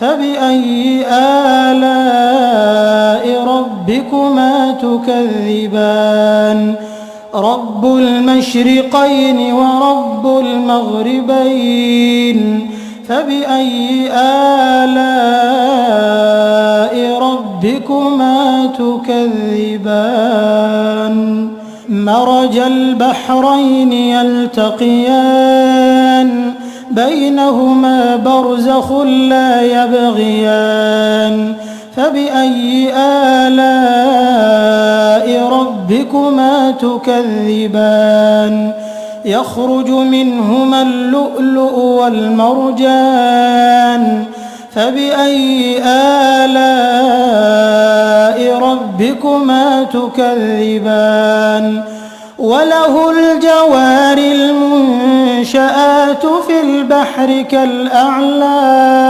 فبأي آلاء ربكما تكذبان رب المشرقين ورب المغربين فبأي آلاء ربكما تكذبان مرج البحرين يلتقيان بينهما برزخ لا يبغيان فبأي آلاء ربكما تكذبان يخرج منهما اللؤلؤ والمرجان فبأي آلاء ربكما تكذبان وله الجوار المنشآت في البحر كالأعلام